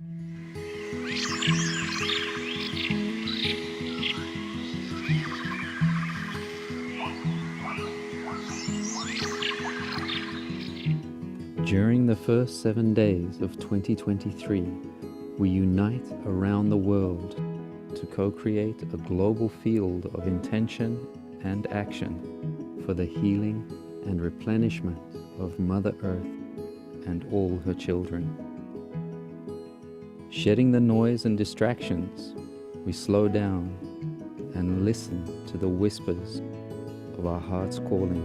During the first 7 days of 2023, we unite around the world to co-create a global field of intention and action for the healing and replenishment of Mother Earth and all her children. Shedding the noise and distractions, we slow down and listen to the whispers of our heart's calling.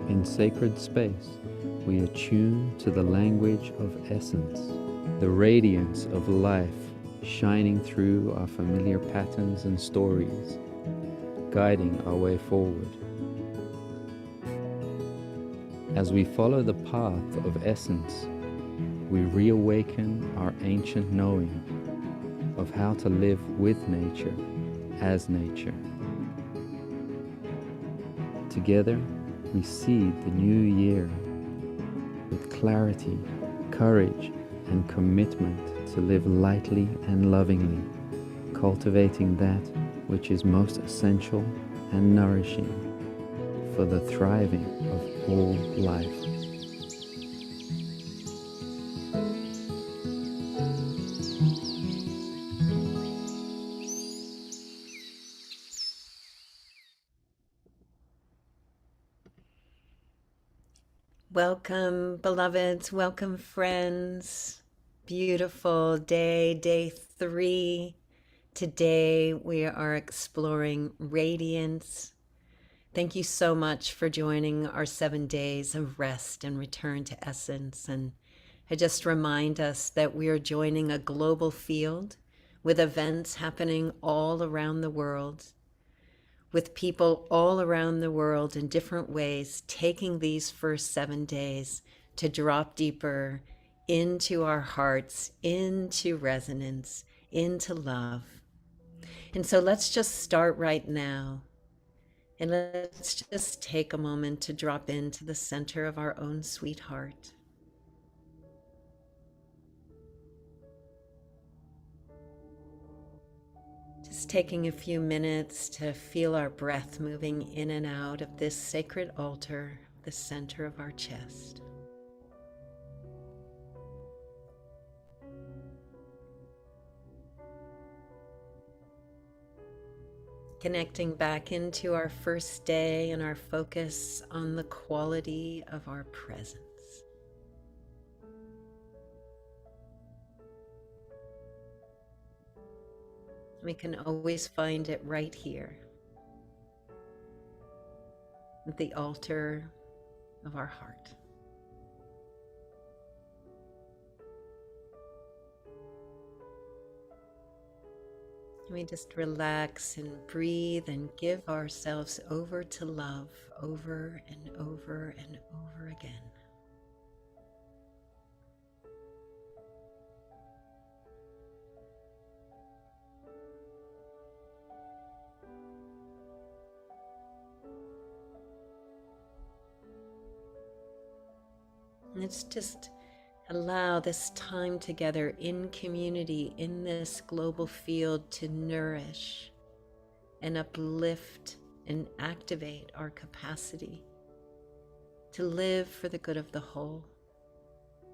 In sacred space, we attune to the language of essence, the radiance of life shining through our familiar patterns and stories, guiding our way forward. As we follow the path of essence, we reawaken our ancient knowing of how to live with nature as nature. Together, we seed the new year with clarity, courage, and commitment to live lightly and lovingly, cultivating that which is most essential and nourishing for the thriving of all life. Welcome, beloveds. Welcome, friends. Beautiful day, day 3. Today we are exploring radiance. Thank you so much for joining our 7 days of rest and return to essence. And I just remind us that we are joining a global field with events happening all around the world, with people all around the world in different ways, taking these first 7 days to drop deeper into our hearts, into resonance, into love. And so let's just start right now. And let's just take a moment to drop into the center of our own sweet heart. Just taking a few minutes to feel our breath moving in and out of this sacred altar, the center of our chest. Connecting back into our first day and our focus on the quality of our presence. We can always find it right here at the altar of our heart. We just relax and breathe and give ourselves over to love over and over and over again. Let's just allow this time together in community, in this global field, to nourish and uplift and activate our capacity to live for the good of the whole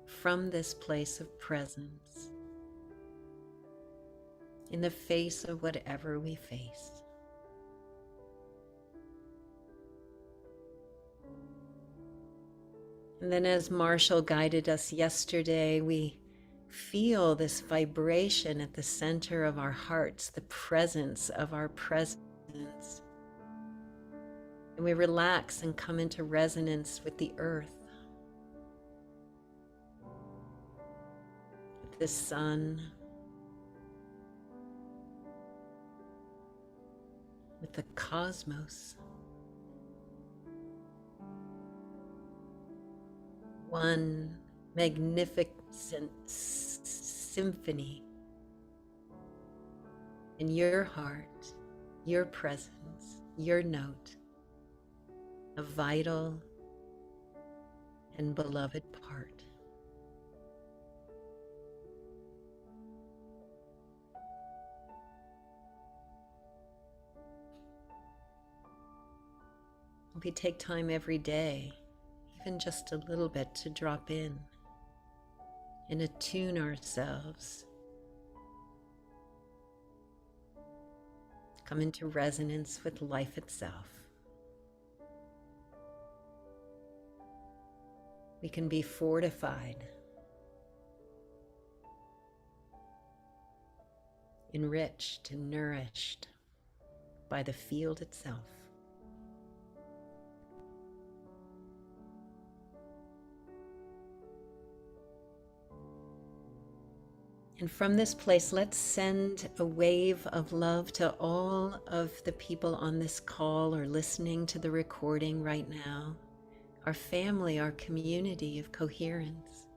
from this place of presence in the face of whatever we face. And then, as Marshall guided us yesterday, we feel this vibration at the center of our hearts, the presence of our presence. And we relax and come into resonance with the earth, with the sun, with the cosmos. One magnificent symphony in your heart, your presence, your note, a vital and beloved part. we take time every day, even just a little bit, to drop in and attune ourselves, come into resonance with life itself, we can be fortified, enriched, and nourished by the field itself. And from this place, let's send a wave of love to all of the people on this call or listening to the recording right now, our family, our community of coherence.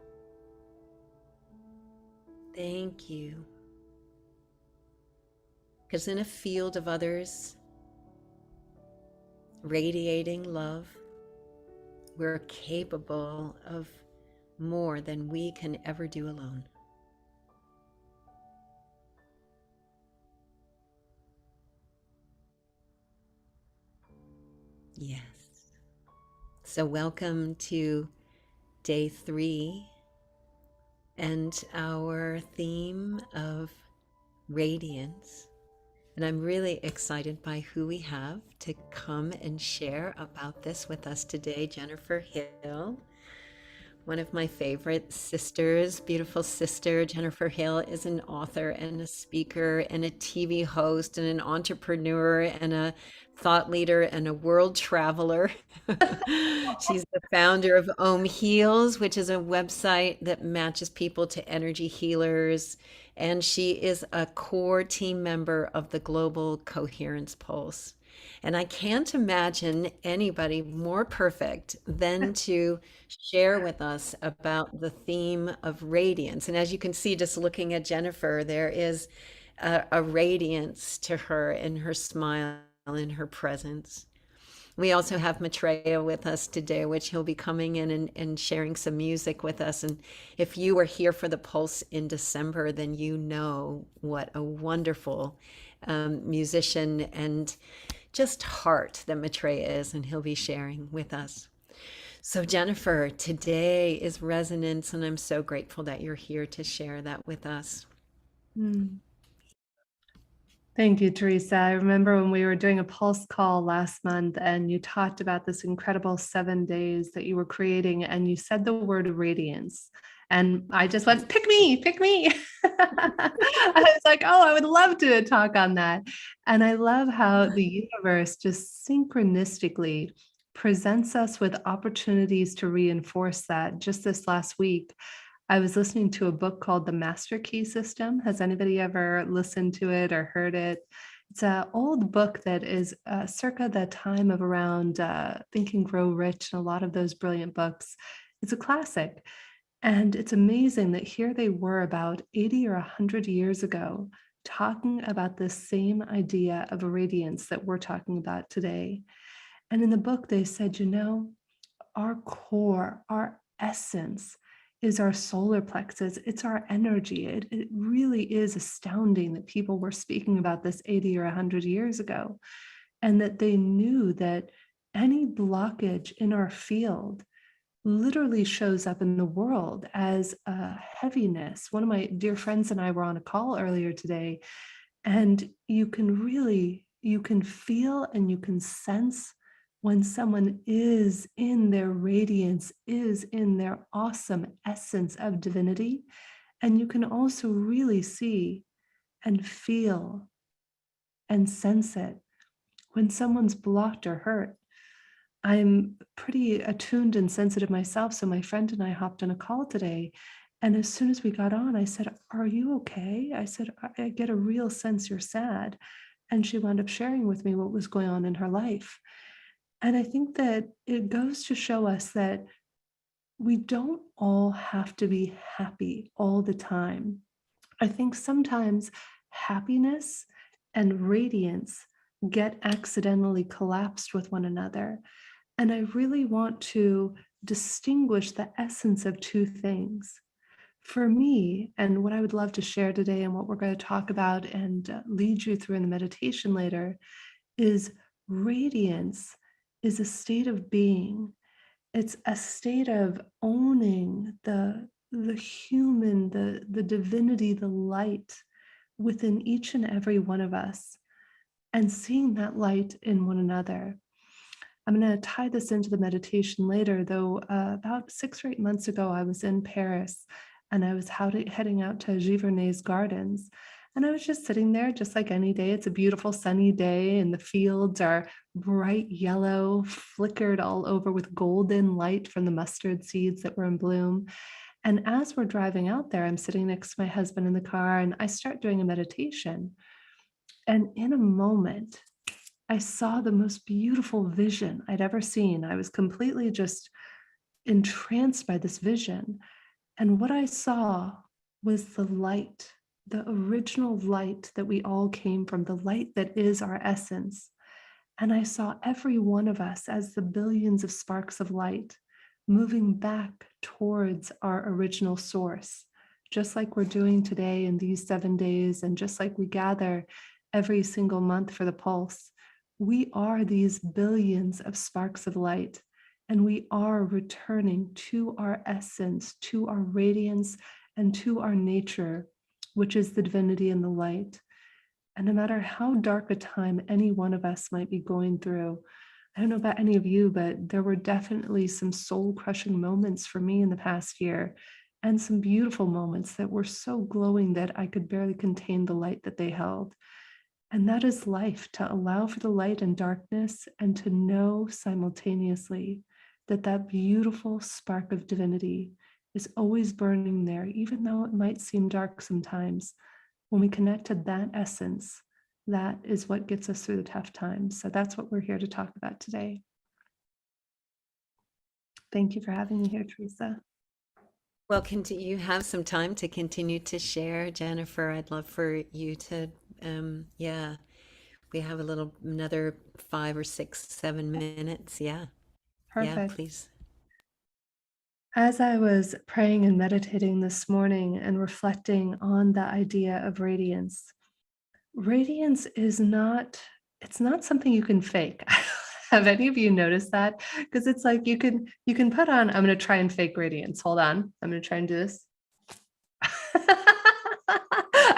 Thank you. Because in a field of others radiating love, we're capable of more than we can ever do alone. Yes. So welcome to day 3 and our theme of radiance. And I'm really excited by who we have to come and share about this with us today. Jennifer Hill, one of my favorite sisters, beautiful sister. Jennifer Hill is an author and a speaker and a TV host and an entrepreneur and a thought leader and a world traveler. She's the founder of Om Heals, which is a website that matches people to energy healers. And she is a core team member of the Global Coherence Pulse. And I can't imagine anybody more perfect than to share with us about the theme of radiance. And as you can see, just looking at Jennifer, there is a radiance to her in her smile, in her presence. We also have Maitreya with us today, which he'll be coming in and sharing some music with us. And if you were here for the Pulse in December, then you know what a wonderful musician and just heart that Maitreya is, and he'll be sharing with us. So Jennifer, today is resonance, and I'm so grateful that you're here to share that with us. Thank you, Teresa. I remember when we were doing a Pulse call last month and you talked about this incredible 7 days that you were creating, and you said the word radiance. And I just went, pick me, pick me. I was like, oh, I would love to talk on that. And I love how the universe just synchronistically presents us with opportunities to reinforce that. Just this last week, I was listening to a book called The Master Key System. Has anybody ever listened to it or heard it? It's an old book that is circa the time of around Think and Grow Rich and a lot of those brilliant books. It's a classic. And it's amazing that here they were about 80 or 100 years ago talking about this same idea of a radiance that we're talking about today. And in the book, they said, our core, our essence is our solar plexus. It's our energy. It really is astounding that people were speaking about this 80 or 100 years ago, and that they knew that any blockage in our field literally shows up in the world as a heaviness. One of my dear friends and I were on a call earlier today, and you can feel and you can sense when someone is in their radiance, is in their awesome essence of divinity. And you can also really see and feel and sense it when someone's blocked or hurt. I'm pretty attuned and sensitive myself. So my friend and I hopped on a call today. And as soon as we got on, I said, are you okay? I said, I get a real sense you're sad. And she wound up sharing with me what was going on in her life. And I think that it goes to show us that we don't all have to be happy all the time. I think sometimes happiness and radiance get accidentally collapsed with one another. And I really want to distinguish the essence of two things. For me, and what I would love to share today and what we're going to talk about and lead you through in the meditation later, is radiance is a state of being. It's a state of owning the human, the divinity, the light within each and every one of us, and seeing that light in one another. I'm going to tie this into the meditation later, though. About 6 or 8 months ago, I was in Paris and I was heading out to Giverny's gardens. And I was just sitting there, just like any day. It's a beautiful sunny day, and the fields are bright yellow, flickered all over with golden light from the mustard seeds that were in bloom. And as we're driving out there, I'm sitting next to my husband in the car, and I start doing a meditation. And in a moment, I saw the most beautiful vision I'd ever seen. I was completely just entranced by this vision. And what I saw was the light, the original light that we all came from, the light that is our essence. And I saw every one of us as the billions of sparks of light moving back towards our original source, just like we're doing today in these 7 days, and just like we gather every single month for the pulse. We are these billions of sparks of light, and we are returning to our essence, to our radiance, and to our nature, which is the divinity and the light. And no matter how dark a time any one of us might be going through, I don't know about any of you, but there were definitely some soul-crushing moments for me in the past year, and some beautiful moments that were so glowing that I could barely contain the light that they held. And that is life, to allow for the light and darkness, and to know simultaneously that that beautiful spark of divinity is always burning there, even though it might seem dark sometimes. When we connect to that essence, that is what gets us through the tough times. So that's what we're here to talk about today. Thank you for having me here, Teresa. Well, you have some time to continue to share, Jennifer. I'd love for you to, we have another 5 or 6, 7 minutes. Yeah. Yeah, Perfect. please. As I was praying and meditating this morning and reflecting on the idea of radiance, radiance is not, it's not something you can fake. Have any of you noticed that? Because it's like you can put on, I'm going to try and fake radiance. Hold on. I'm going to try and do this.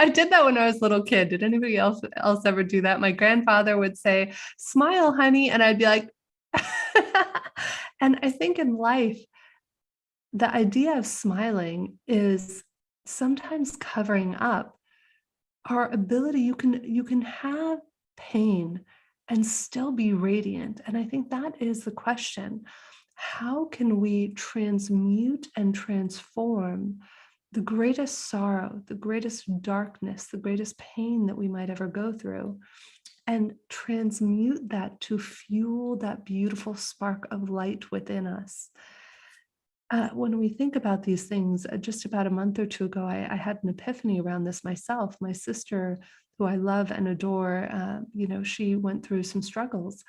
I did that when I was a little kid. Did anybody else ever do that? My grandfather would say, "Smile, honey." And I'd be like, and I think in life, the idea of smiling is sometimes covering up our ability. You can have pain and still be radiant. And I think that is the question. How can we transmute and transform the greatest sorrow, the greatest darkness, the greatest pain that we might ever go through, and transmute that to fuel that beautiful spark of light within us? When we think about these things, just about a month or two ago, I had an epiphany around this myself. My sister, who I love and adore, she went through some struggles,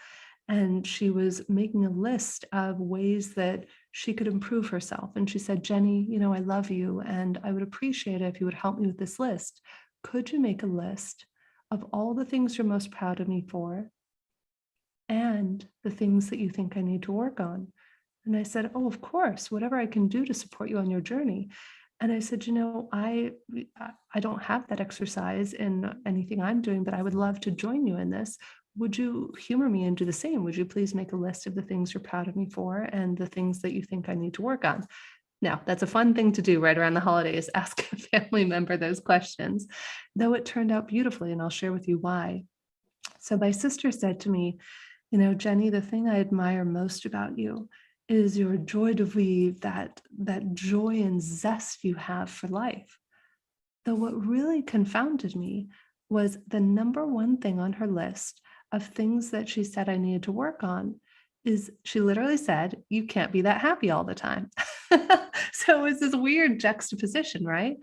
and she was making a list of ways that she could improve herself. And she said, "Jenny, I love you, and I would appreciate it if you would help me with this list. Could you make a list of all the things you're most proud of me for, and the things that you think I need to work on?" And I said, "Oh, of course, whatever I can do to support you on your journey." And I said, I don't have that exercise in anything I'm doing, but I would love to join you in this. Would you humor me and do the same? Would you please make a list of the things you're proud of me for and the things that you think I need to work on? Now, that's a fun thing to do right around the holidays, ask a family member those questions, though it turned out beautifully, and I'll share with you why. So my sister said to me, "Jenny, the thing I admire most about you is your joie de vivre, that joy and zest you have for life." Though what really confounded me was the number one thing on her list of things that she said I needed to work on is, she literally said, "You can't be that happy all the time." So it was this weird juxtaposition, right?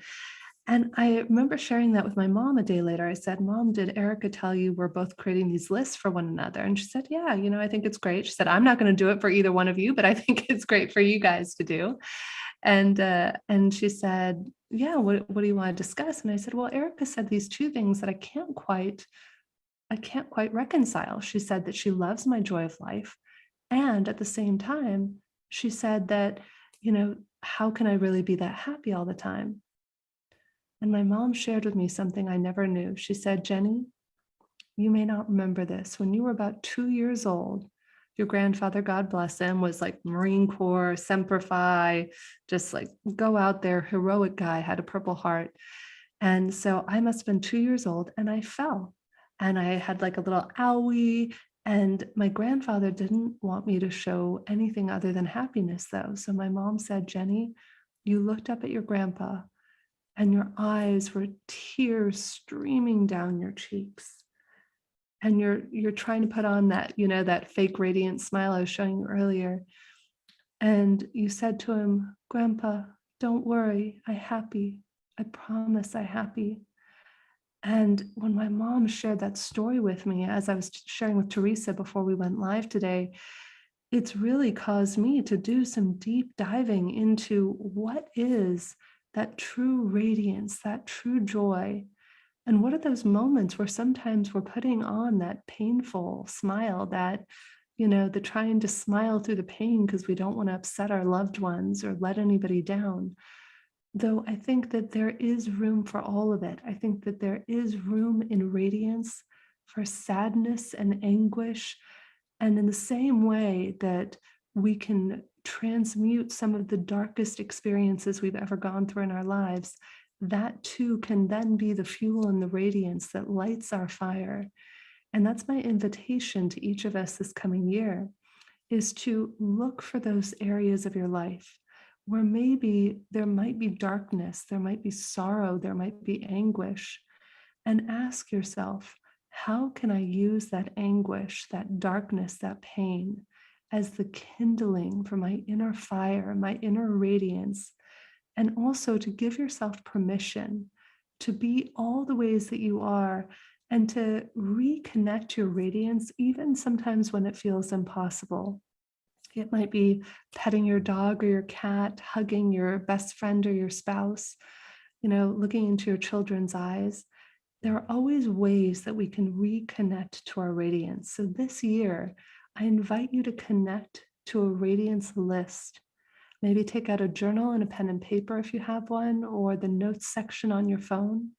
And I remember sharing that with my mom a day later. I said, "Mom, did Erica tell you we're both creating these lists for one another?" And she said, "Yeah, I think it's great." She said, "I'm not going to do it for either one of you, but I think it's great for you guys to do." And she said, "Yeah, what do you want to discuss?" And I said, "Well, Erica said these two things that I can't quite reconcile." She said that she loves my joy of life, And at the same time, she said that, how can I really be that happy all the time? And my mom shared with me something I never knew. She said, Jenny, you may not remember this. When you were about 2 years old, your grandfather, God bless him, was like Marine Corps, Semper Fi, just like go out there, heroic guy, had a Purple Heart. And so I must have been 2 years old and I fell and I had like a little owie. And my grandfather didn't want me to show anything other than happiness, though. So my mom said, Jenny, you looked up at your grandpa and your eyes were tears streaming down your cheeks. And you're trying to put on that, that fake radiant smile I was showing you earlier. And you said to him, Grandpa, don't worry, I happy. I promise I happy. And when my mom shared that story with me, as I was sharing with Teresa before we went live today, it's really caused me to do some deep diving into what is that true radiance, that true joy. And what are those moments where sometimes we're putting on that painful smile, that, the trying to smile through the pain because we don't want to upset our loved ones or let anybody down. Though I think that there is room for all of it. I think that there is room in radiance for sadness and anguish. And in the same way that we can transmute some of the darkest experiences we've ever gone through in our lives, that too can then be the fuel and the radiance that lights our fire. And that's my invitation to each of us this coming year, is to look for those areas of your life where maybe there might be darkness, there might be sorrow, there might be anguish, and ask yourself, how can I use that anguish, that darkness, that pain as the kindling for my inner fire, my inner radiance, and also to give yourself permission to be all the ways that you are and to reconnect your radiance, even sometimes when it feels impossible. It might be petting your dog or your cat, hugging your best friend or your spouse, looking into your children's eyes. There are always ways that we can reconnect to our radiance. So this year, I invite you to connect to a radiance list. Maybe take out a journal and a pen and paper if you have one, or the notes section on your phone,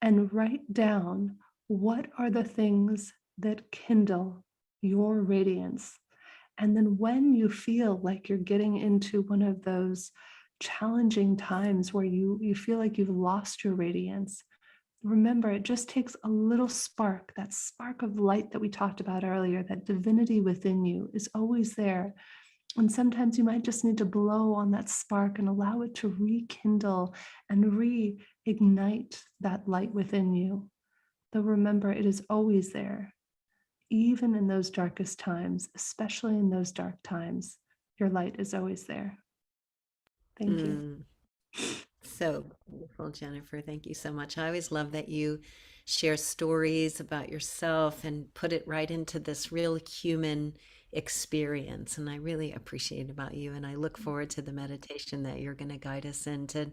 and write down what are the things that kindle your radiance. And then when you feel like you're getting into one of those challenging times where you feel like you've lost your radiance, remember, it just takes a little spark, that spark of light that we talked about earlier, that divinity within you is always there. And sometimes you might just need to blow on that spark and allow it to rekindle and reignite that light within you. Though remember, it is always there. Even in those darkest times, especially in those dark times, your light is always there. Thank you. So beautiful, Jennifer. Thank you so much. I always love that you share stories about yourself and put it right into this real human experience. And I really appreciate about you. And I look forward to the meditation that you're going to guide us into.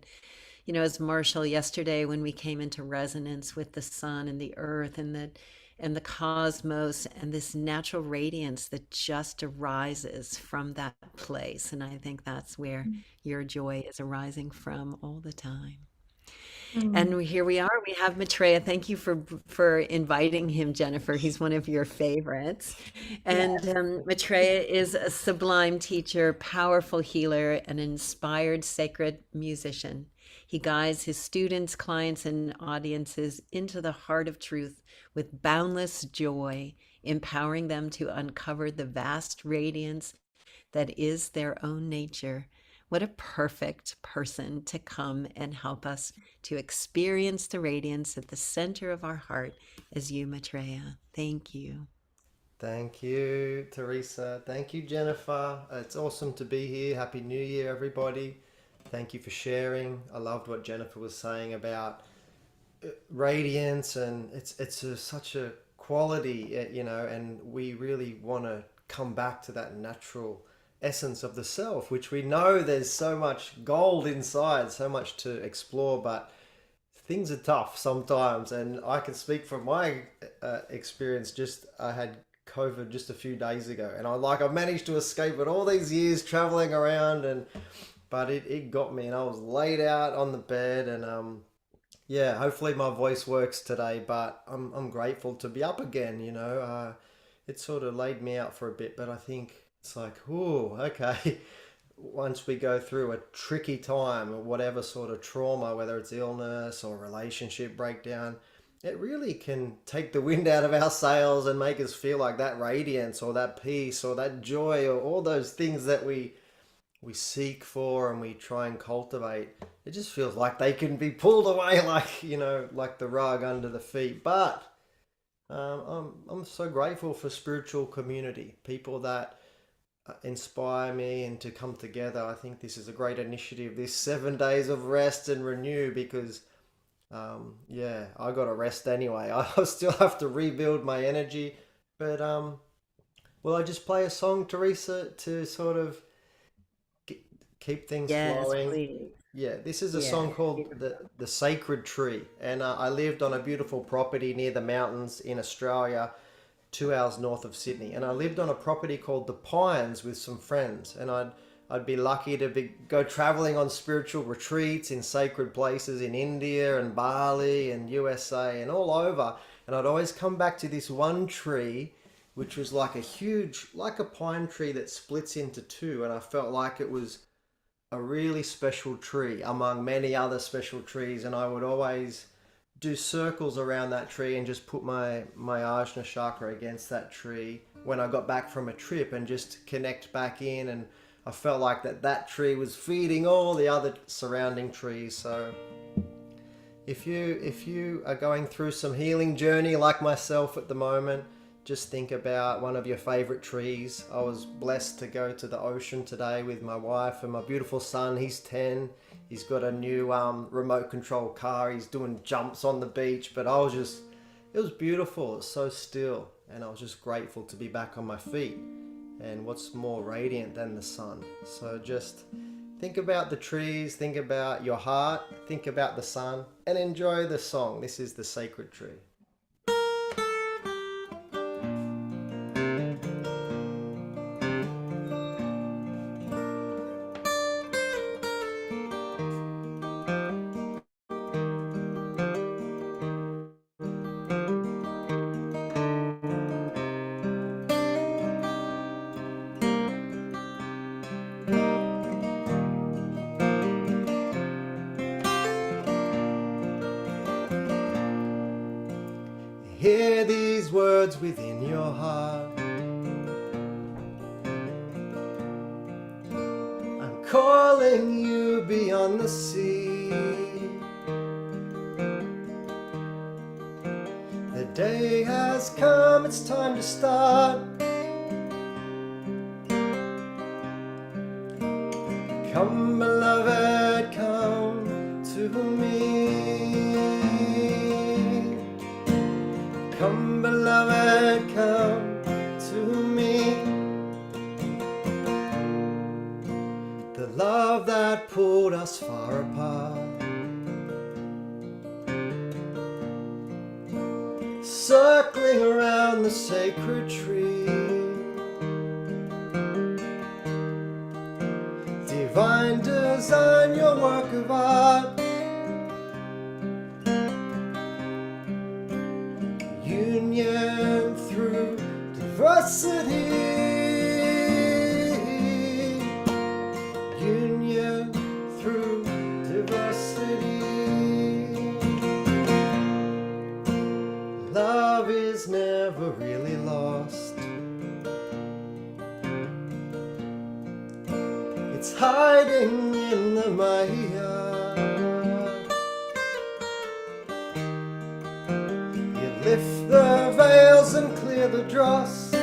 As Marshall yesterday, when we came into resonance with the sun and the earth and the cosmos and this natural radiance that just arises from that place. And I think that's where your joy is arising from all the time. And here we are. We have Maitreya. Thank you for inviting him, Jennifer. He's one of your favorites. And Maitreya is a sublime teacher, powerful healer, an inspired sacred musician. He guides his students, clients, and audiences into the heart of truth with boundless joy, empowering them to uncover the vast radiance that is their own nature. What a perfect person to come and help us to experience the radiance at the center of our heart as you, Maitreya. Thank you. Thank you, Teresa. Thank you, Jennifer. It's awesome to be here. Happy New Year, everybody. Thank you for sharing. I loved what Jennifer was saying about radiance, and such a quality, and we really want to come back to that natural essence of the self, which we know there's so much gold inside, so much to explore, but things are tough sometimes. And I can speak from my experience. Just I had COVID just a few days ago, and I've managed to escape it all these years traveling around, but it got me, and I was laid out on the bed, and yeah, hopefully my voice works today, but I'm grateful to be up again. It sort of laid me out for a bit, but I think it's like, ooh, okay. Once we go through a tricky time or whatever sort of trauma, whether it's illness or relationship breakdown, it really can take the wind out of our sails and make us feel like that radiance or that peace or that joy or all those things that we seek for and we try and cultivate. It just feels like they can be pulled away like the rug under the feet. But I'm so grateful for spiritual community, people that inspire me and to come together. I think this is a great initiative, this 7 days of rest and renew, because yeah, I got to rest anyway. I still have to rebuild my energy. But will I just play a song, Teresa, to sort of keep things Yes, flowing? please. Yeah, this is a Yeah, song called beautiful. the Sacred Tree, and I lived on a beautiful property near the mountains in Australia, 2 hours north of Sydney, and I lived on a property called the Pines with some friends, and I'd be lucky to go traveling on spiritual retreats in sacred places in India and Bali and USA and all over, and I'd always come back to this one tree, which was like a pine tree that splits into two, and I felt like it was a really special tree among many other special trees, and I would always do circles around that tree and just put my Ajna chakra against that tree when I got back from a trip and just connect back in, and I felt like that tree was feeding all the other surrounding trees. So if you are going through some healing journey like myself at the moment, just think about one of your favorite trees. I was blessed to go to the ocean today with my wife and my beautiful son. He's 10. He's got a new remote control car. He's doing jumps on the beach, but it was beautiful. It's so still, and I was just grateful to be back on my feet. And what's more radiant than the sun? So just think about the trees, think about your heart, think about the sun, and enjoy the song. This is the Sacred Tree. Hear these words within your heart. I'm calling you beyond the sea. The day has come, it's time to start. Come, beloved, come to me. Come, beloved, come to me. The love that pulled us far apart, circling around the sacred tree. Divine design, your work of art. Union through diversity. Union through diversity. Love is never really lost. It's hiding in the Maya. Lift the veils and clear the dross.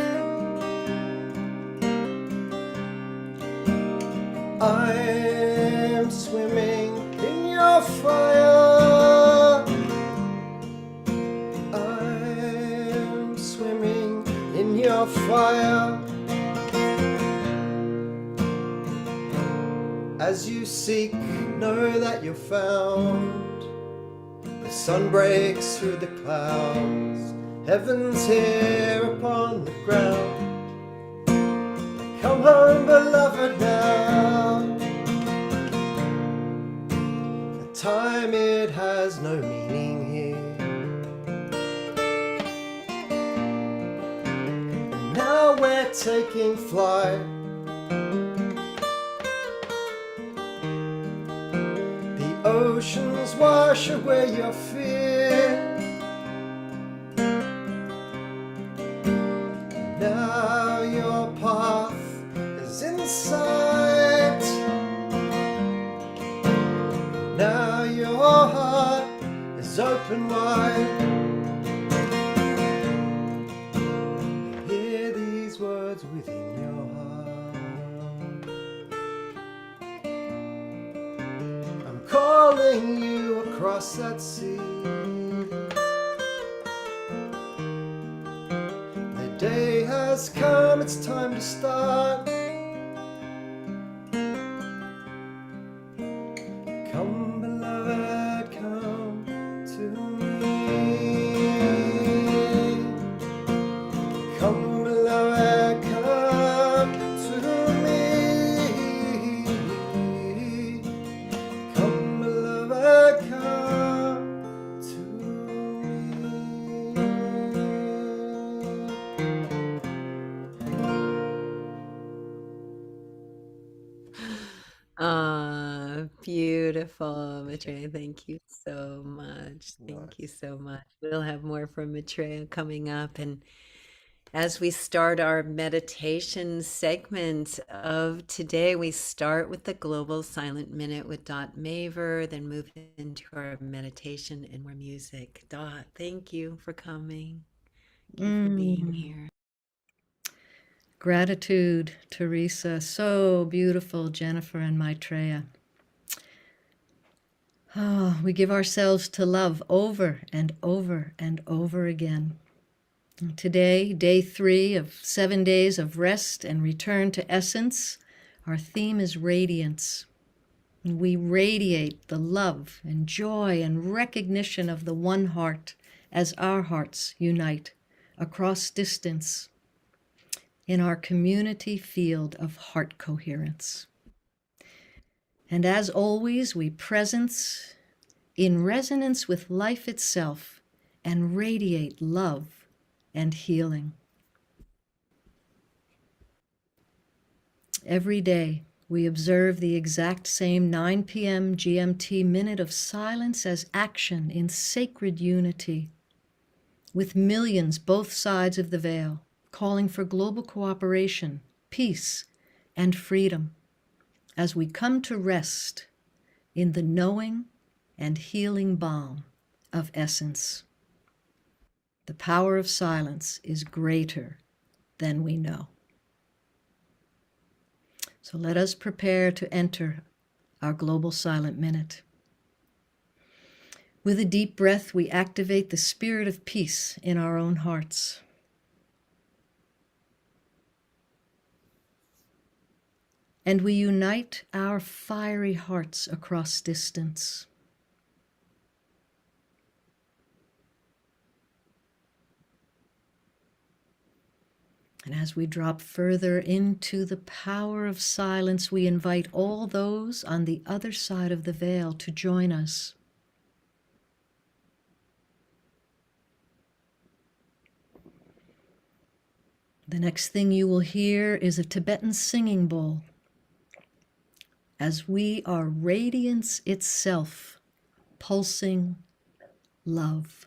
I'm swimming in your fire. I'm swimming in your fire. As you seek, know that you're found. The sun breaks through the clouds Heaven's here upon the ground. Come home, beloved, now. The time, it has no meaning here. And now we're taking flight. The oceans wash away your fear. Now your path is in sight. Now your heart is open wide. Hear these words within your heart. I'm calling you across that sea. The day has come, it's time to start. Come, beloved, come to me. Come, beloved, come to me. Come, beloved, come to Ah, beautiful, Maitreya. Thank you so much. Thank you so much. We'll have more from Maitreya coming up. And as we start our meditation segment of today, we start with the Global Silent Minute with Dot Maver, then move into our meditation and more music. Dot, thank you for coming. Thank you for being here. Gratitude, Teresa. So beautiful, Jennifer and Maitreya. Oh, we give ourselves to love over and over and over again. And today, day 3 of 7 days of rest and return to essence, our theme is radiance. And we radiate the love and joy and recognition of the one heart as our hearts unite across distance in our community field of heart coherence. And as always, we presence in resonance with life itself and radiate love and healing. Every day, we observe the exact same 9 p.m. GMT minute of silence as action in sacred unity, with millions both sides of the veil, calling for global cooperation, peace, and freedom as we come to rest in the knowing and healing balm of essence. The power of silence is greater than we know. So let us prepare to enter our global silent minute. With a deep breath, we activate the spirit of peace in our own hearts. And we unite our fiery hearts across distance. And as we drop further into the power of silence, we invite all those on the other side of the veil to join us. The next thing you will hear is a Tibetan singing bowl, as we are radiance itself, pulsing love.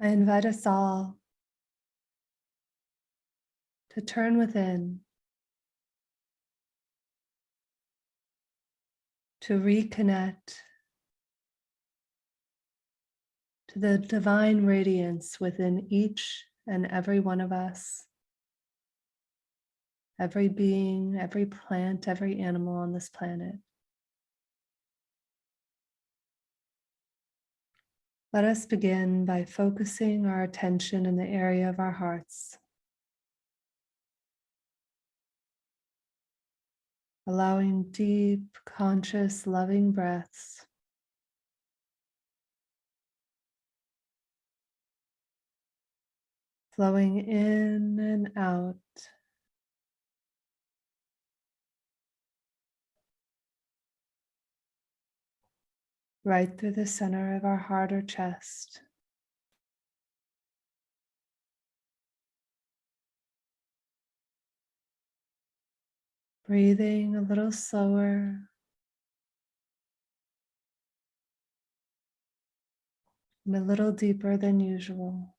I invite us all to turn within, to reconnect to the divine radiance within each and every one of us, every being, every plant, every animal on this planet. Let us begin by focusing our attention in the area of our hearts, allowing deep, conscious, loving breaths flowing in and out, right through the center of our heart or chest. Breathing a little slower and a little deeper than usual.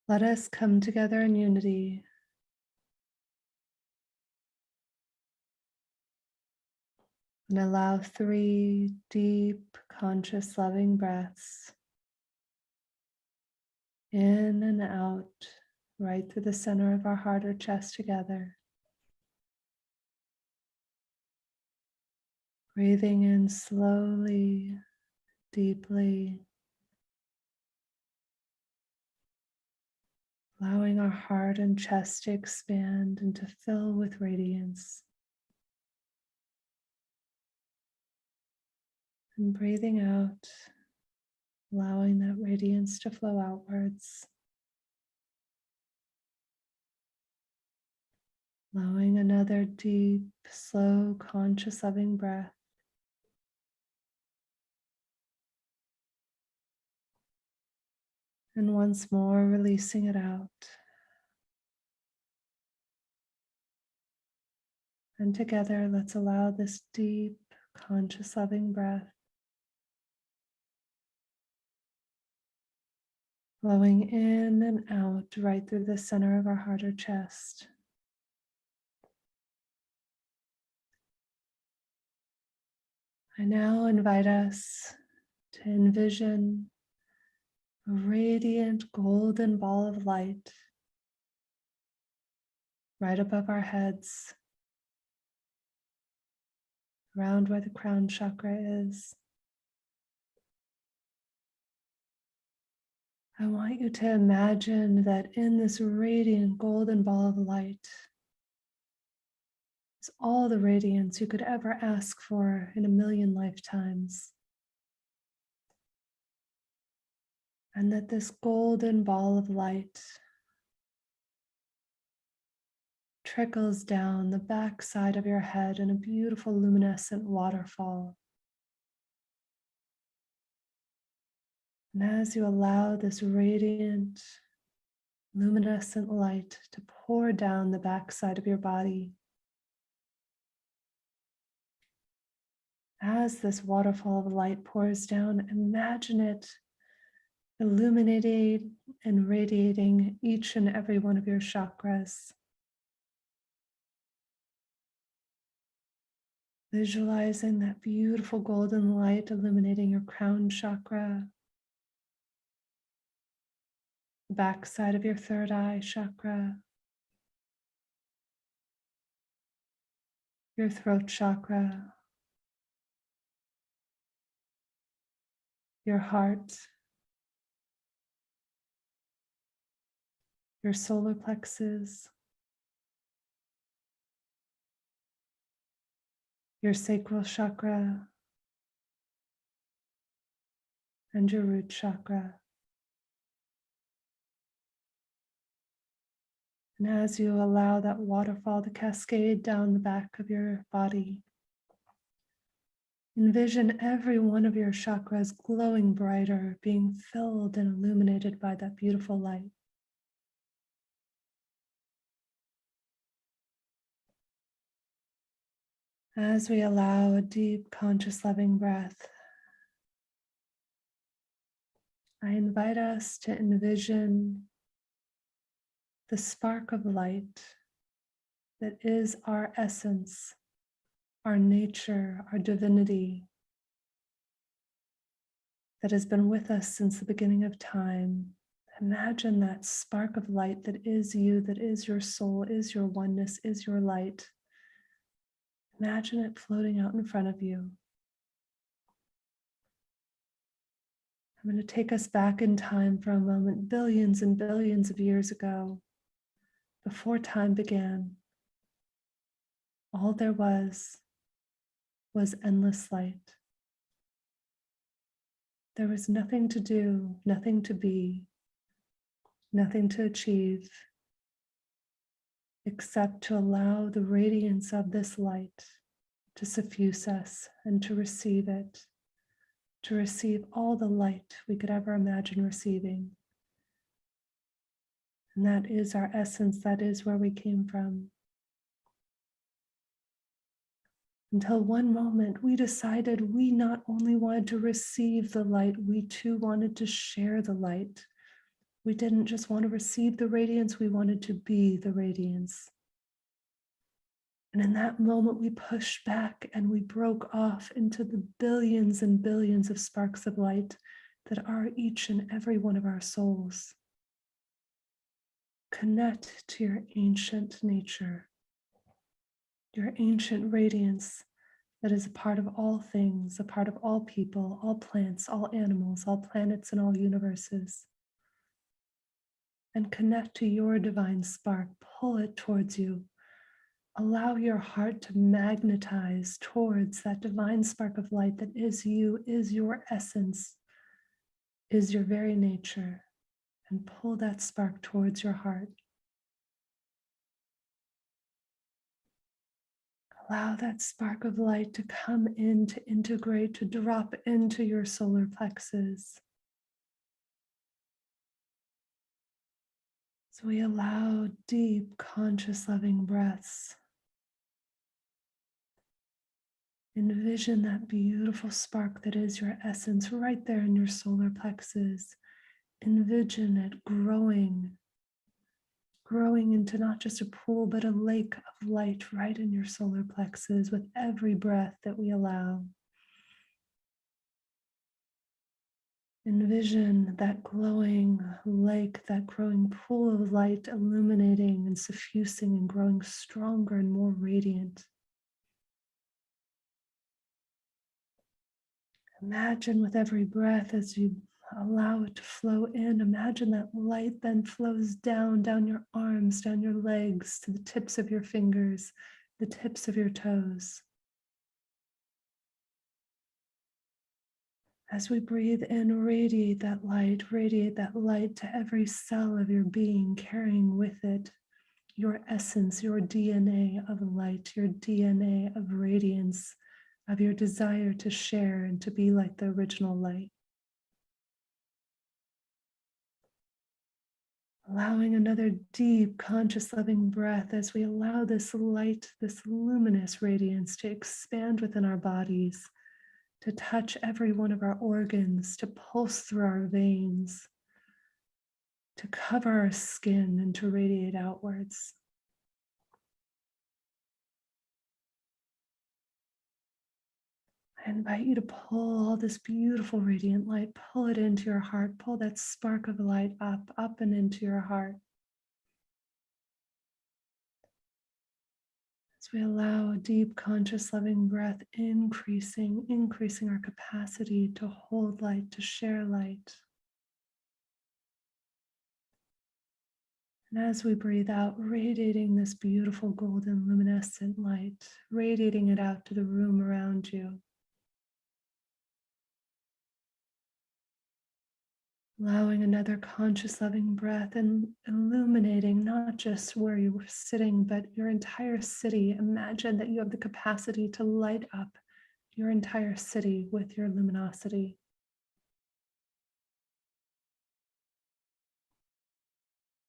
Let us come together in unity and allow 3 deep, conscious, loving breaths in and out, right through the center of our heart or chest together. Breathing in slowly, deeply, allowing our heart and chest to expand and to fill with radiance. And breathing out, allowing that radiance to flow outwards. Allowing another deep, slow, conscious, loving breath. And once more, releasing it out. And together, let's allow this deep, conscious, loving breath flowing in and out right through the center of our heart or chest. I now invite us to envision a radiant golden ball of light right above our heads, around where the crown chakra is. I want you to imagine that in this radiant golden ball of light is all the radiance you could ever ask for in a million lifetimes. And that this golden ball of light trickles down the back side of your head in a beautiful luminescent waterfall. And as you allow this radiant, luminescent light to pour down the backside of your body, as this waterfall of light pours down, imagine it illuminating and radiating each and every one of your chakras. Visualizing that beautiful golden light illuminating your crown chakra, the backside of your third eye chakra, your throat chakra, your heart, your solar plexus, your sacral chakra, and your root chakra. And as you allow that waterfall to cascade down the back of your body, envision every one of your chakras glowing brighter, being filled and illuminated by that beautiful light. As we allow a deep, conscious, loving breath, I invite us to envision the spark of light that is our essence, our nature, our divinity, that has been with us since the beginning of time. Imagine that spark of light that is you, that is your soul, is your oneness, is your light. Imagine it floating out in front of you. I'm going to take us back in time for a moment, billions and billions of years ago, before time began. All there was endless light. There was nothing to do, nothing to be, nothing to achieve, except to allow the radiance of this light to suffuse us and to receive it, to receive all the light we could ever imagine receiving. And that is our essence, that is where we came from. Until one moment we decided we not only wanted to receive the light, we too wanted to share the light. We didn't just want to receive the radiance, we wanted to be the radiance. And in that moment, we pushed back and we broke off into the billions and billions of sparks of light that are each and every one of our souls. Connect to your ancient nature, your ancient radiance that is a part of all things, a part of all people, all plants, all animals, all planets, and all universes. And connect to your divine spark, pull it towards you. Allow your heart to magnetize towards that divine spark of light that is you, is your essence, is your very nature, and pull that spark towards your heart. Allow that spark of light to come in, to integrate, to drop into your solar plexus. So we allow deep, conscious, loving breaths. Envision that beautiful spark that is your essence right there in your solar plexus. Envision it growing into not just a pool, but a lake of light right in your solar plexus with every breath that we allow. Envision that glowing lake, that growing pool of light illuminating and suffusing and growing stronger and more radiant. Imagine with every breath as you allow it to flow in, imagine that light then flows down your arms, down your legs, to the tips of your fingers, the tips of your toes. As we breathe in, radiate that light to every cell of your being, carrying with it your essence, your DNA of light, your DNA of radiance, of your desire to share and to be like the original light. Allowing another deep, conscious, loving breath as we allow this light, this luminous radiance to expand within our bodies, to touch every one of our organs, to pulse through our veins, to cover our skin and to radiate outwards. I invite you to pull all this beautiful radiant light, pull it into your heart, pull that spark of light up and into your heart. As we allow a deep, conscious, loving breath, increasing our capacity to hold light, to share light. And as we breathe out, radiating this beautiful golden luminescent light, radiating it out to the room around you. Allowing another conscious, loving breath and illuminating not just where you were sitting, but your entire city. Imagine that you have the capacity to light up your entire city with your luminosity.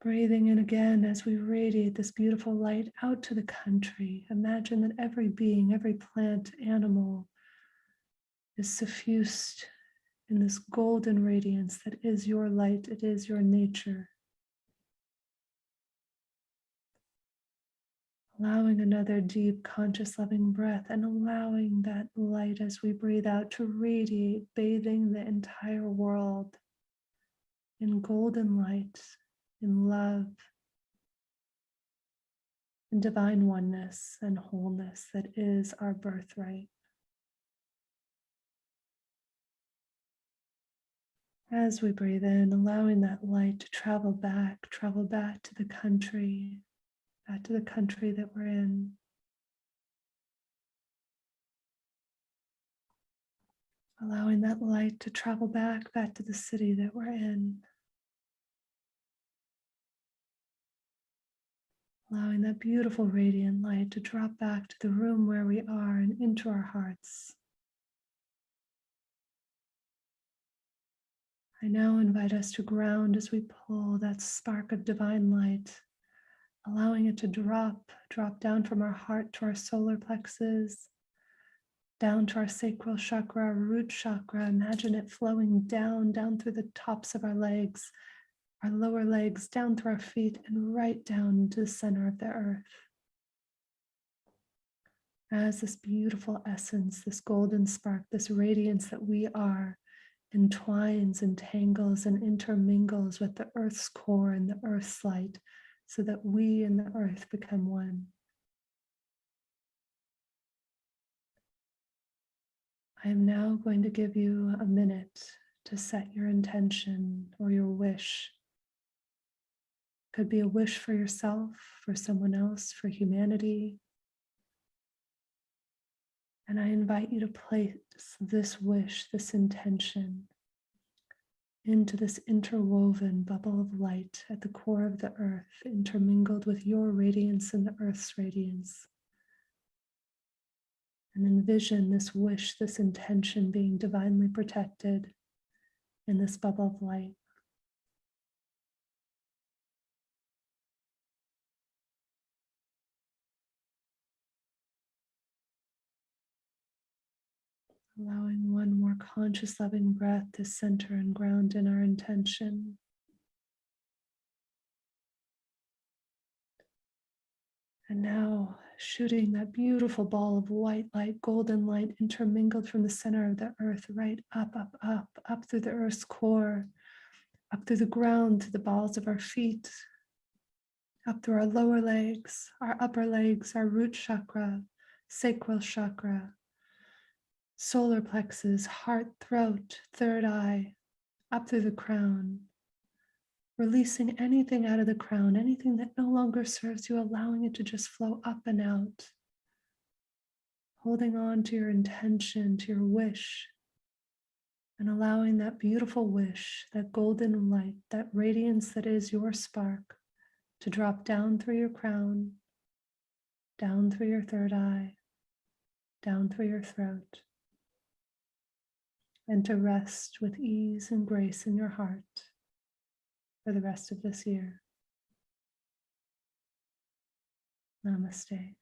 Breathing in again as we radiate this beautiful light out to the country. Imagine that every being, every plant, animal is suffused in this golden radiance that is your light, it is your nature. Allowing another deep, conscious, loving breath and allowing that light as we breathe out to radiate, bathing the entire world in golden light, in love, in divine oneness and wholeness that is our birthright. As we breathe in, allowing that light to travel back to the country, back to the country that we're in. Allowing that light to travel back to the city that we're in. Allowing that beautiful radiant light to drop back to the room where we are and into our hearts. I now invite us to ground as we pull that spark of divine light, allowing it to drop down from our heart to our solar plexus, down to our sacral chakra, our root chakra. Imagine it flowing down through the tops of our legs, our lower legs, down through our feet, and right down into the center of the earth. As this beautiful essence, this golden spark, this radiance that we are, entwines, entangles, and intermingles with the earth's core and the earth's light, so that we and the earth become one. I am now going to give you a minute to set your intention or your wish. Could be a wish for yourself, for someone else, for humanity. And I invite you to place this wish, this intention, into this interwoven bubble of light at the core of the earth, intermingled with your radiance and the earth's radiance. And envision this wish, this intention being divinely protected in this bubble of light. Allowing one more conscious, loving breath to center and ground in our intention. And now shooting that beautiful ball of white light, golden light, intermingled from the center of the earth, right up through the earth's core, up through the ground, to the balls of our feet, up through our lower legs, our upper legs, our root chakra, sacral chakra, solar plexus, heart, throat, third eye, up through the crown, releasing anything out of the crown, anything that no longer serves you, allowing it to just flow up and out, holding on to your intention, to your wish, and allowing that beautiful wish, that golden light, that radiance that is your spark, to drop down through your crown, down through your third eye, down through your throat, and to rest with ease and grace in your heart for the rest of this year. Namaste.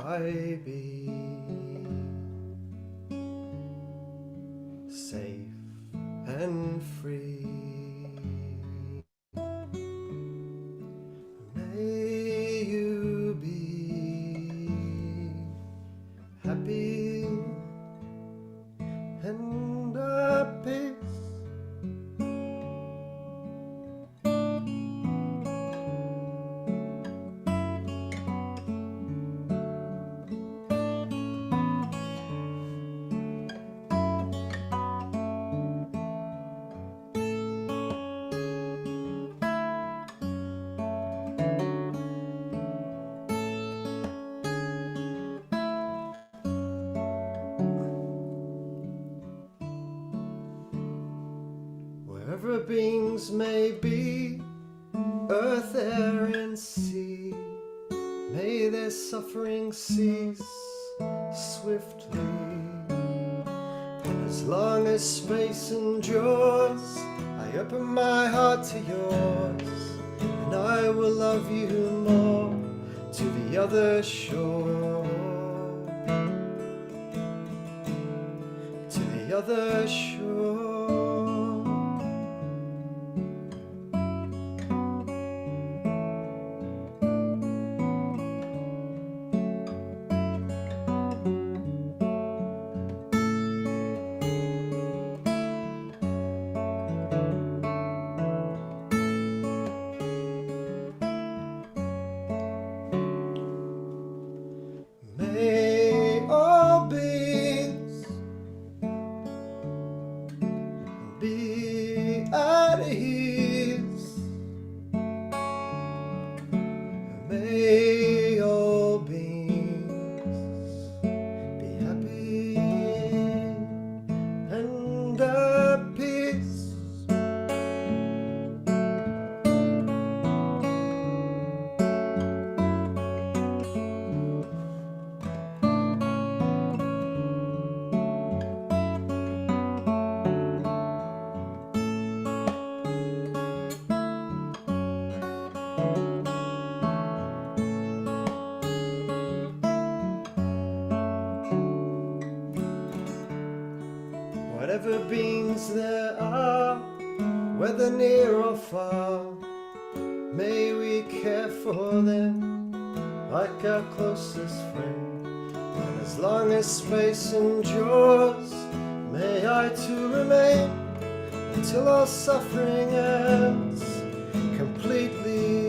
I be safe and free. May you be happy and at peace. Wherever beings may be, earth, air and sea, may their suffering cease swiftly. And as long as space endures, I open my heart to yours, and I will love you more to the other shore, to the other shore. May all beings be at ease. May all beings be happy and at peace. Whatever beings there are, whether near or far, may we care for them like our closest friend. And as long as space endures, may I too remain until all suffering ends completely.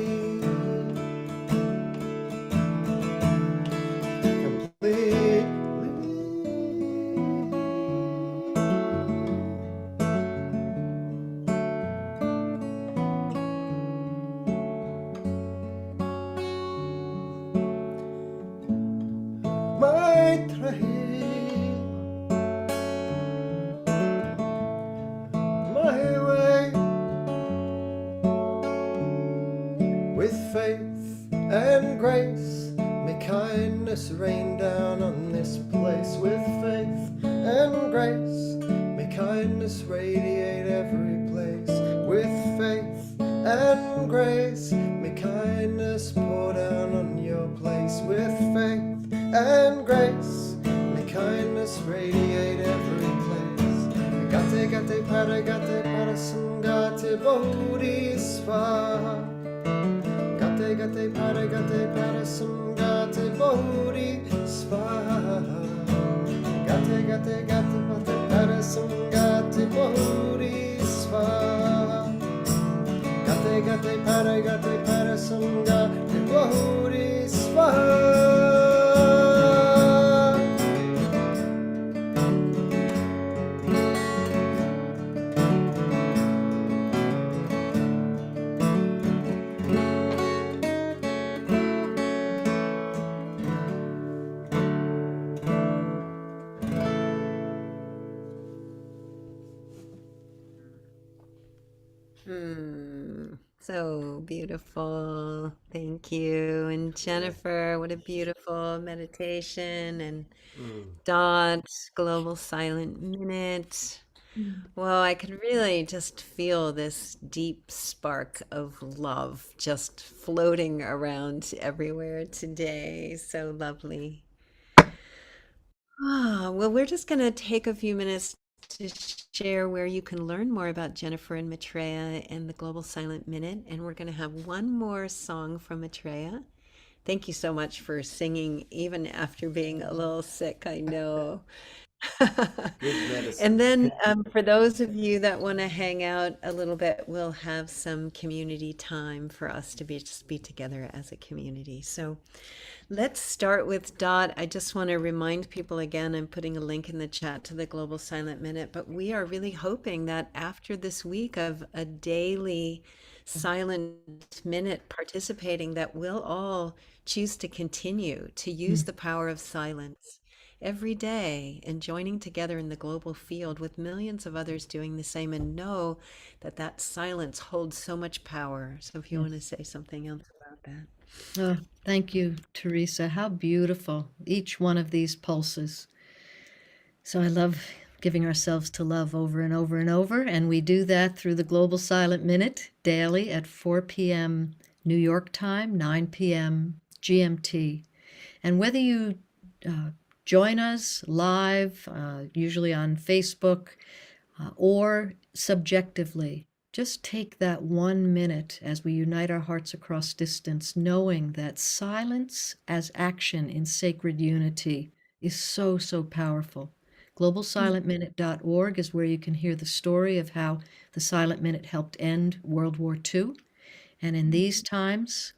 My way, with faith and grace, may kindness rain down on this place. With faith and grace, may kindness radiate every place. With faith and grace, may kindness pour down on your place. With faith and grace, may kindness radiate every place. Gate gate para sangate bodhisvaha. Gate gate para sangate bodhisvaha. Gate para sangate bodhisvaha. Gate para sangate bodhisvaha. So beautiful. Thank you. And Jennifer, what a beautiful meditation. And Dot, Global Silent Minute. Well, I could really just feel this deep spark of love just floating around everywhere today. So lovely. Well, we're just going to take a few minutes to share where you can learn more about Jennifer and Maitreya and the Global Silent Minute. And we're going to have one more song from Maitreya. Thank you so much for singing, even after being a little sick, I know. Good medicine. And then for those of you that want to hang out a little bit, we'll have some community time for us to just be together as a community. So let's start with Dot. I just want to remind people again, I'm putting a link in the chat to the Global Silent Minute, but we are really hoping that after this week of a daily silent minute participating, that we'll all choose to continue to use the power of silence every day and joining together in the global field with millions of others doing the same, and know that that silence holds so much power. So if you want to Yes. say something else about that. Oh, thank you, Teresa. How beautiful each one of these pulses. So I love giving ourselves to love over and over and over. And we do that through the Global Silent Minute daily at 4 p.m. New York time, 9 p.m. GMT. And whether you join us live, usually on Facebook, or subjectively, just take that 1 minute as we unite our hearts across distance, knowing that silence as action in sacred unity is so, so powerful. GlobalSilentMinute.org is where you can hear the story of how the Silent Minute helped end World War II. And in these times,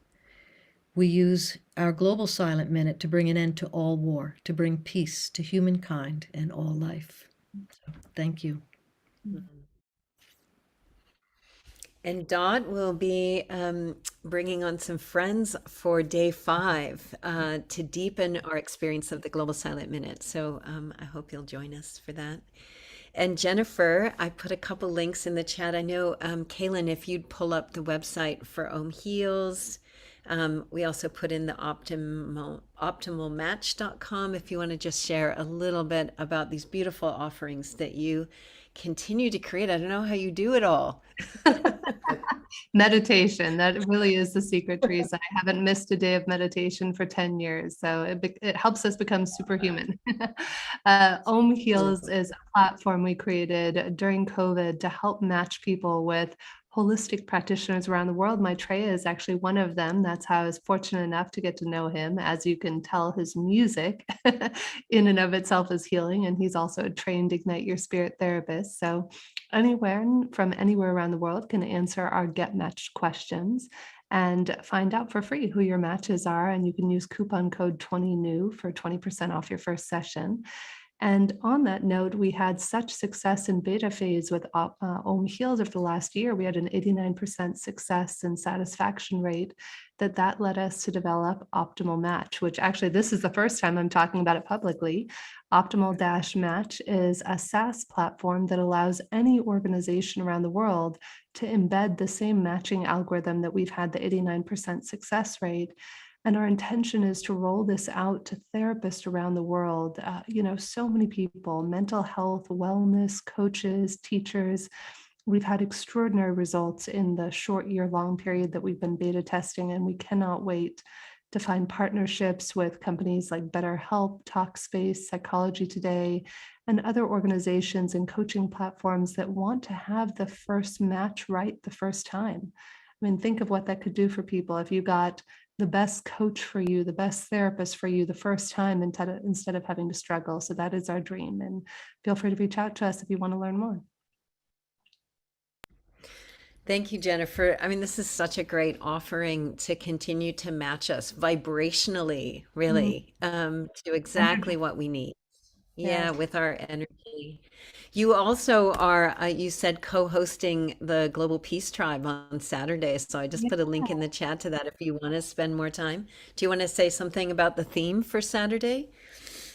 we use our Global Silent Minute to bring an end to all war, to bring peace to humankind and all life. So, thank you. And Dot will be bringing on some friends for day 5 to deepen our experience of the Global Silent Minute. So I hope you'll join us for that. And Jennifer, I put a couple links in the chat. I know, Kaylin, if you'd pull up the website for Om Heals. We also put in the optimalmatch.com if you want to just share a little bit about these beautiful offerings that you continue to create. I don't know how you do it all. Meditation, that really is the secret, Teresa. I haven't missed a day of meditation for 10 years, so it helps us become superhuman. Om Heals is a platform we created during COVID to help match people with holistic practitioners around the world. Maitreya is actually one of them. That's how I was fortunate enough to get to know him. As you can tell, his music in and of itself is healing, and he's also a trained Ignite Your Spirit therapist. So anywhere from anywhere around the world can answer our Get Matched questions and find out for free who your matches are. And you can use coupon code 20NEW for 20% off your first session. And on that note, we had such success in beta phase with Om Heals over the last year. We had an 89% success and satisfaction rate that led us to develop Optimal Match, which actually this is the first time I'm talking about it publicly. Optimal Match is a SaaS platform that allows any organization around the world to embed the same matching algorithm that we've had the 89% success rate. And our intention is to roll this out to therapists around the world. So many people, mental health, wellness, coaches, teachers. We've had extraordinary results in the short year-long period that we've been beta testing, and we cannot wait to find partnerships with companies like BetterHelp, Talkspace, Psychology Today, and other organizations and coaching platforms that want to have the first match right the first time. I mean, think of what that could do for people if you got the best coach for you, the best therapist for you the first time instead of having to struggle. So that is our dream. And feel free to reach out to us if you want to learn more. Thank you, Jennifer. I mean, this is such a great offering to continue to match us vibrationally, really, to exactly what we need. Yeah, Yes. with our energy. You also are, you said co-hosting the Global Peace Tribe on Saturday. So I just Yeah. put a link in the chat to that if you want to spend more time. Do you want to say something about the theme for Saturday?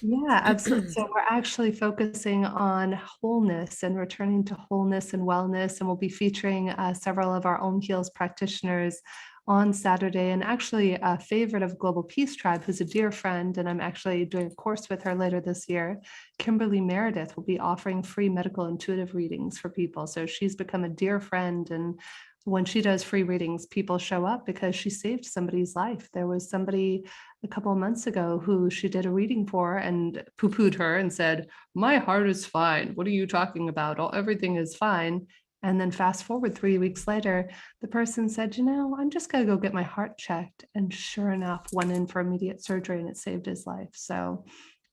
Yeah, absolutely. So we're actually focusing on wholeness and returning to wholeness and wellness. And we'll be featuring several of our own Heals practitioners on Saturday. And actually a favorite of Global Peace Tribe, who's a dear friend, and I'm actually doing a course with her later this year, Kimberly Meredith will be offering free medical intuitive readings for people. So she's become a dear friend and when she does free readings, people show up because she saved somebody's life. There was somebody a couple of months ago who she did a reading for and poo-pooed her and said, "My heart is fine. What are you talking about? Everything is fine." And then fast forward 3 weeks later, the person said, I'm just going to go get my heart checked. And sure enough, went in for immediate surgery and it saved his life. So,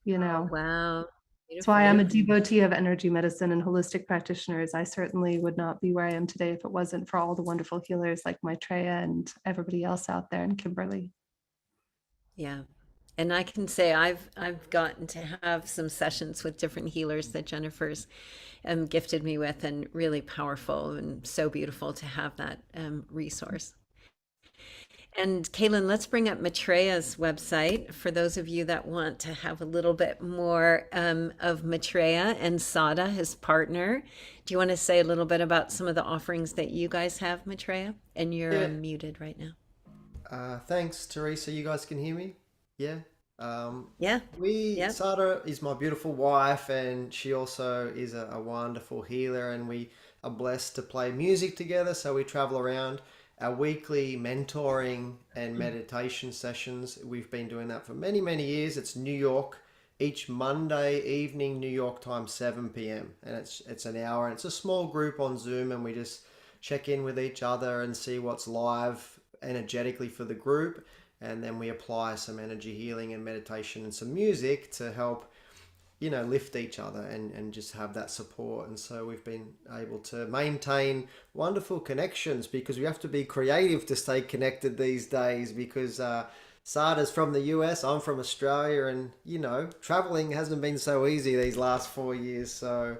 Oh, wow. that's why I'm a Beautiful. devotee of energy medicine and holistic practitioners. I certainly would not be where I am today if it wasn't for all the wonderful healers like Maitreya and everybody else out there, and Kimberly. Yeah. And I can say I've gotten to have some sessions with different healers that Jennifer's gifted me with, and really powerful and so beautiful to have that resource. And Kaylin, let's bring up Maitreya's website for those of you that want to have a little bit more of Maitreya and Sada, his partner. Do you want to say a little bit about some of the offerings that you guys have, Maitreya? And you're Yeah. muted right now. Thanks, Teresa. You guys can hear me? Yeah. Yeah. Yep. Sada is my beautiful wife, and she also is a wonderful healer, and we are blessed to play music together. So we travel around. Our weekly mentoring and meditation sessions, we've been doing that for many, many years. It's New York, each Monday evening, New York time, 7 p.m. And it's an hour, and it's a small group on Zoom, and we just check in with each other and see what's live energetically for the group. And then we apply some energy healing and meditation and some music to help lift each other and just have that support. And so we've been able to maintain wonderful connections, because we have to be creative to stay connected these days, because Sada's from the US, I'm from Australia, and traveling hasn't been so easy these last 4 years. So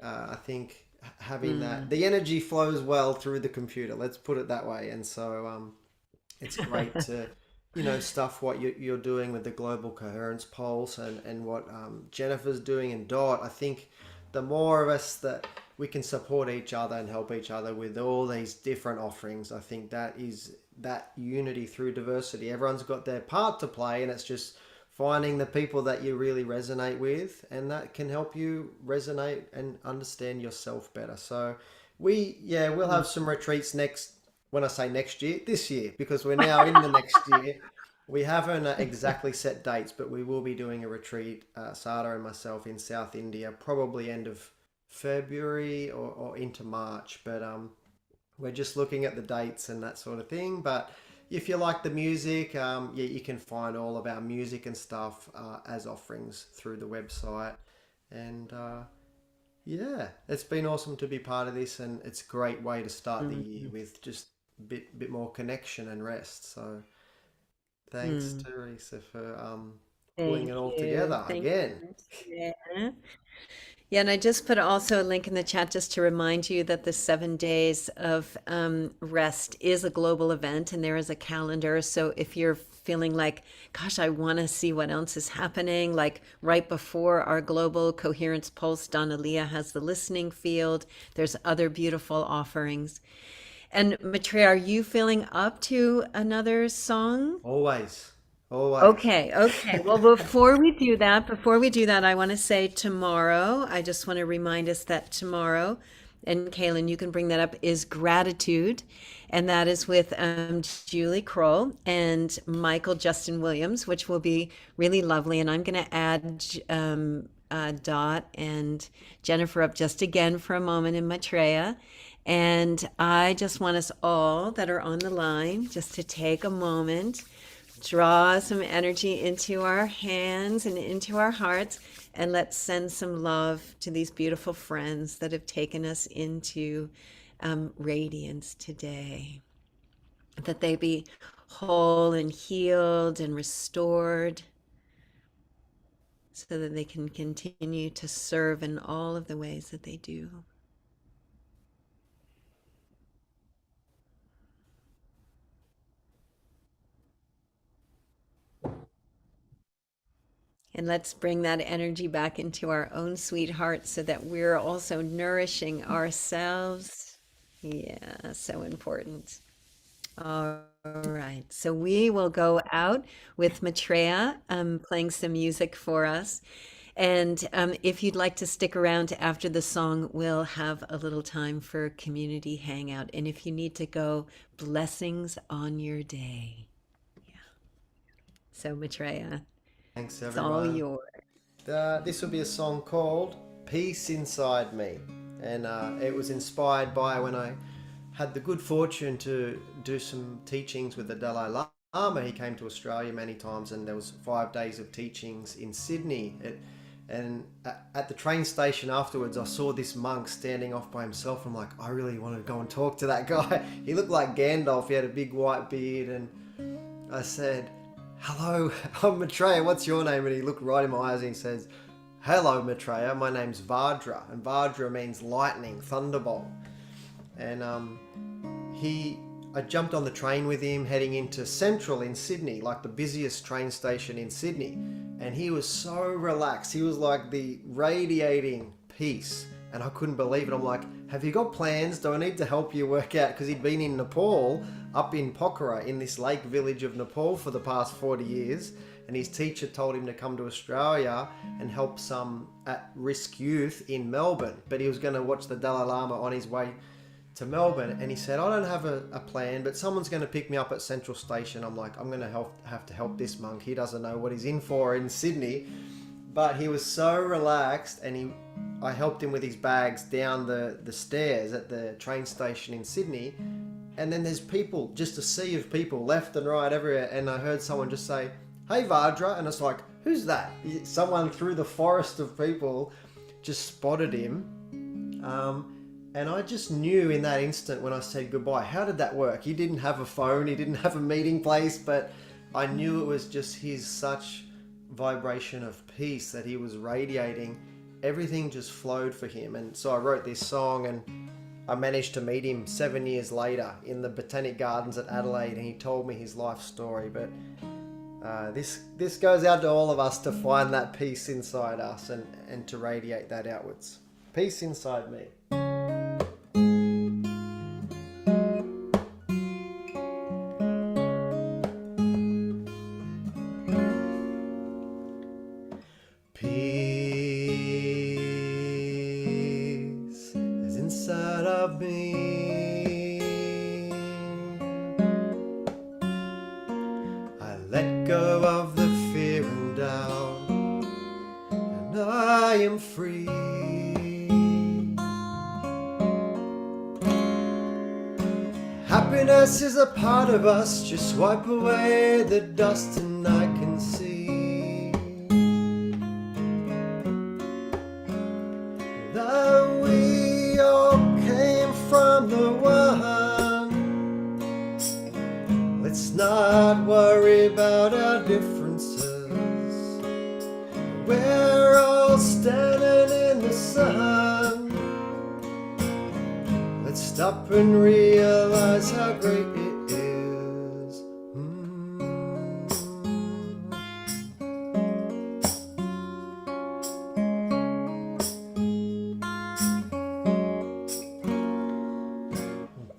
I think having that, the energy flows well through the computer, let's put it that way. And so it's great to stuff what you're doing with the global coherence pulse, and what Jennifer's doing, and Dot. I think the more of us that we can support each other and help each other with all these different offerings, I think that is that unity through diversity. Everyone's got their part to play, and it's just finding the people that you really resonate with, and that can help you resonate and understand yourself better. So we'll have some retreats when I say next year, this year, because we're now in the next year. We haven't exactly set dates, but we will be doing a retreat, Sada and myself, in South India, probably end of February or into March. But we're just looking at the dates and that sort of thing. But if you like the music, you can find all of our music and stuff as offerings through the website. And it's been awesome to be part of this, and it's a great way to start the year with just bit more connection and rest. So thanks, Teresa, for pulling Thank it all you. together Thank again. you. Yeah, and I just put also a link in the chat just to remind you that the 7 days of rest is a global event, and there is a calendar. So if you're feeling like, gosh, I want to see what else is happening, like right before our global coherence pulse, Donna Leah has the listening field. There's other beautiful offerings. And Maitreya, are you feeling up to another song? Always. Okay. Well, before we do that, I want to say tomorrow, I just want to remind us that tomorrow, and Kaylin, you can bring that up, is gratitude. And that is with Julie Kroll and Michael Justin Williams, which will be really lovely. And I'm going to add Dot and Jennifer up just again for a moment in Maitreya. And I just want us all that are on the line just to take a moment, draw some energy into our hands and into our hearts, and let's send some love to these beautiful friends that have taken us into radiance today. That they be whole and healed and restored, so that they can continue to serve in all of the ways that they do. And let's bring that energy back into our own sweetheart so that we're also nourishing ourselves. Yeah, so important. All right. So we will go out with Maitreya playing some music for us. And if you'd like to stick around after the song, we'll have a little time for community hangout. And if you need to go, blessings on your day. Yeah. So, Maitreya, Thanks, it's all everyone. yours. This will be a song called Peace Inside Me. And it was inspired by when I had the good fortune to do some teachings with the Dalai Lama. He came to Australia many times, and there was 5 days of teachings in Sydney. And at the train station afterwards, I saw this monk standing off by himself. I'm like, I really want to go and talk to that guy. He looked like Gandalf. He had a big white beard. And I said, hello, I'm Maitreya. What's your name? And he looked right in my eyes and he says, hello, Maitreya. My name's Vajra. And Vajra means lightning, thunderbolt. And I jumped on the train with him heading into Central in Sydney, like the busiest train station in Sydney. And he was so relaxed. He was like the radiating peace. And I couldn't believe it. I'm like, have you got plans? Do I need to help you work out? Because he'd been in Nepal, up in Pokhara, in this lake village of Nepal for the past 40 years. And his teacher told him to come to Australia and help some at-risk youth in Melbourne. But he was going to watch the Dalai Lama on his way to Melbourne, and he said, I don't have a plan, but someone's going to pick me up at Central Station. I'm like, I'm going to have to help this monk. He doesn't know what he's in for in Sydney. But he was so relaxed, and I helped him with his bags down the stairs at the train station in Sydney. And then there's people, just a sea of people left and right everywhere. And I heard someone just say, hey, Vajra. And it's like, who's that? Someone through the forest of people just spotted him. And I just knew in that instant when I said goodbye, how did that work? He didn't have a phone, he didn't have a meeting place, but I knew it was just his such vibration of peace that he was radiating. Everything just flowed for him. And so I wrote this song, and I managed to meet him 7 years later in the Botanic Gardens at Adelaide, and he told me his life story. But this goes out to all of us to find that peace inside us and to radiate that outwards. Peace inside me. Peace is inside of me. I let go of the fear and doubt, and I am free. Happiness is a part of us. Just wipe away the dust and I can see that we all came from the one. Let's not worry about our differences. We're all standing in the sun. Let's stop and realize how great it is.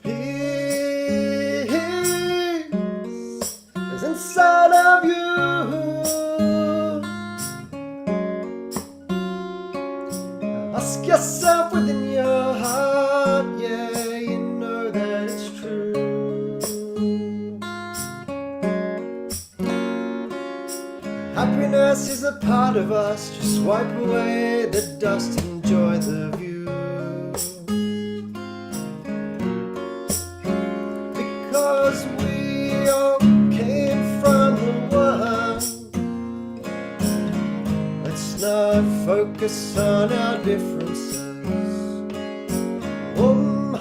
Peace is inside of you. Ask yourself within your heart, yeah, you know that it's true. Happiness is a part of us. Just wipe away the dust, enjoy the view. Because we all came from the one. Let's not focus on our differences.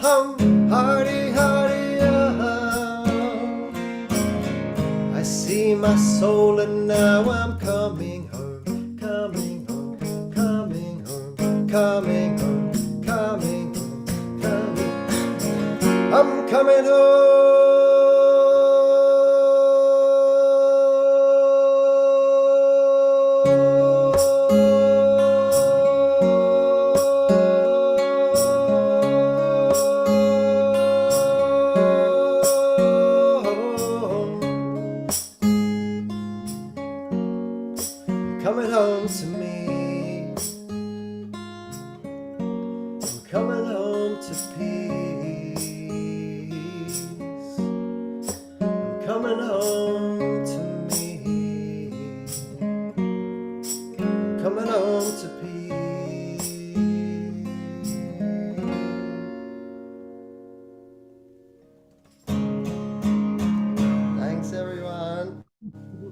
Hum, hardy, hardy, I see my soul and now I'm coming home, coming home, coming home, coming home, coming home, coming home. I'm coming coming home to me.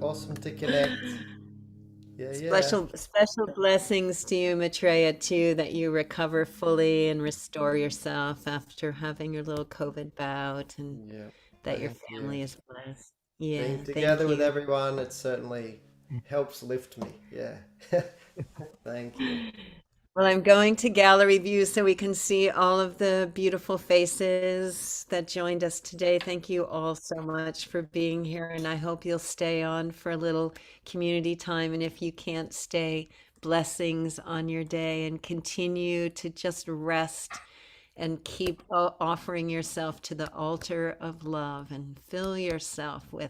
Awesome to connect. Yeah, yeah. Special blessings to you, Maitreya, too, that you recover fully and restore yourself after having your little COVID bout, and Yeah. that your Thank you. family is blessed. Yeah, Being thank together with you. everyone, it certainly helps lift me. Yeah. Thank you. Well, I'm going to gallery view so we can see all of the beautiful faces that joined us today. Thank you all so much for being here, and I hope you'll stay on for a little community time. And if you can't stay, blessings on your day and continue to just rest and keep offering yourself to the altar of love and fill yourself with